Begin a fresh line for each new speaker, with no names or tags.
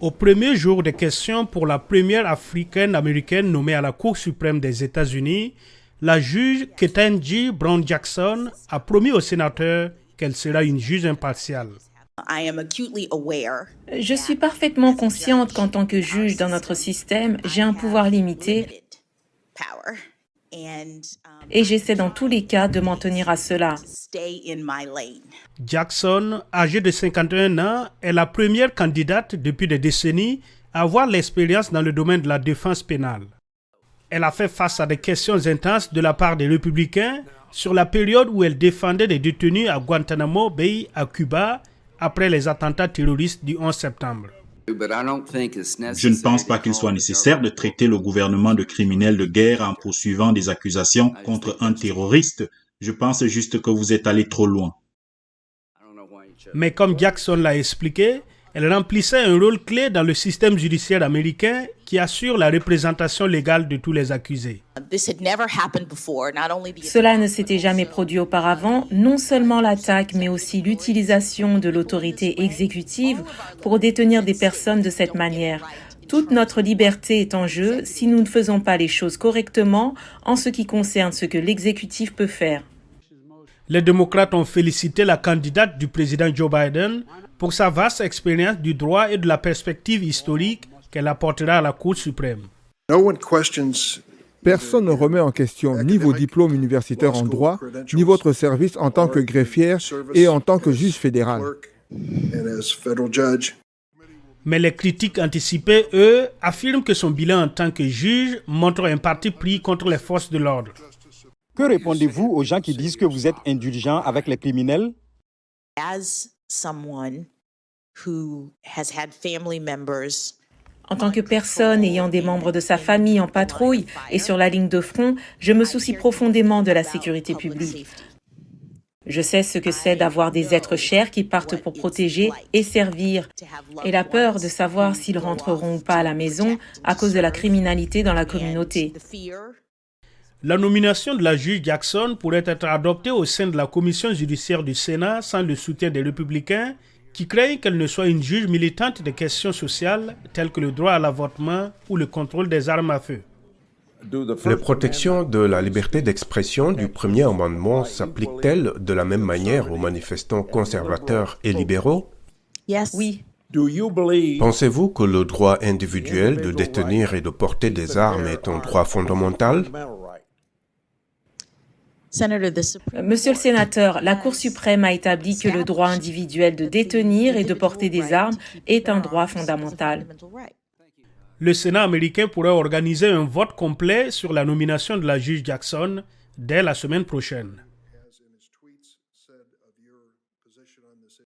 Au premier jour des questions pour la première africaine-américaine nommée à la Cour suprême des États-Unis, la juge Ketanji Brown Jackson a promis aux sénateurs qu'elle sera une juge impartiale.
Je suis parfaitement consciente qu'en tant que juge dans notre système, j'ai un pouvoir limité et j'essaie dans tous les cas de m'en tenir à cela.
Jackson, âgée de 51 ans, est la première candidate depuis des décennies à avoir l'expérience dans le domaine de la défense pénale. Elle a fait face à des questions intenses de la part des républicains sur la période où elle défendait des détenus à Guantanamo Bay, à Cuba, après les attentats terroristes du 11 septembre.
Je ne pense pas qu'il soit nécessaire de traiter le gouvernement de criminel de guerre en poursuivant des accusations contre un terroriste. Je pense juste que vous êtes allé trop loin.
Mais comme Jackson l'a expliqué, elle remplissait un rôle clé dans le système judiciaire américain qui assure la représentation légale de tous les accusés.
Cela ne s'était jamais produit auparavant, non seulement l'attaque, mais aussi l'utilisation de l'autorité exécutive pour détenir des personnes de cette manière. Toute notre liberté est en jeu si nous ne faisons pas les choses correctement en ce qui concerne ce que l'exécutif peut faire.
Les démocrates ont félicité la candidate du président Joe Biden pour sa vaste expérience du droit et de la perspective historique qu'elle apportera à la Cour suprême.
Personne ne remet en question ni vos diplômes universitaires en droit, ni votre service en tant que greffière et en tant que juge fédéral.
Mais les critiques anticipées, eux, affirment que son bilan en tant que juge montre un parti pris contre les forces de l'ordre.
Que répondez-vous aux gens qui disent que vous êtes indulgent avec les criminels?
En tant que personne ayant des membres de sa famille en patrouille et sur la ligne de front, je me soucie profondément de la sécurité publique. Je sais ce que c'est d'avoir des êtres chers qui partent pour protéger et servir, et la peur de savoir s'ils rentreront ou pas à la maison à cause de la criminalité dans la communauté.
La nomination de la juge Jackson pourrait être adoptée au sein de la commission judiciaire du Sénat sans le soutien des républicains qui craignent qu'elle ne soit une juge militante des questions sociales telles que le droit à l'avortement ou le contrôle des armes à feu.
Les protections de la liberté d'expression du premier amendement s'appliquent-elles de la même manière aux manifestants conservateurs et libéraux?
Oui.
Pensez-vous que le droit individuel de détenir et de porter des armes est un droit fondamental?
Monsieur le sénateur, la Cour suprême a établi que le droit individuel de détenir et de porter des armes est un droit fondamental.
Le Sénat américain pourrait organiser un vote complet sur la nomination de la juge Jackson dès la semaine prochaine.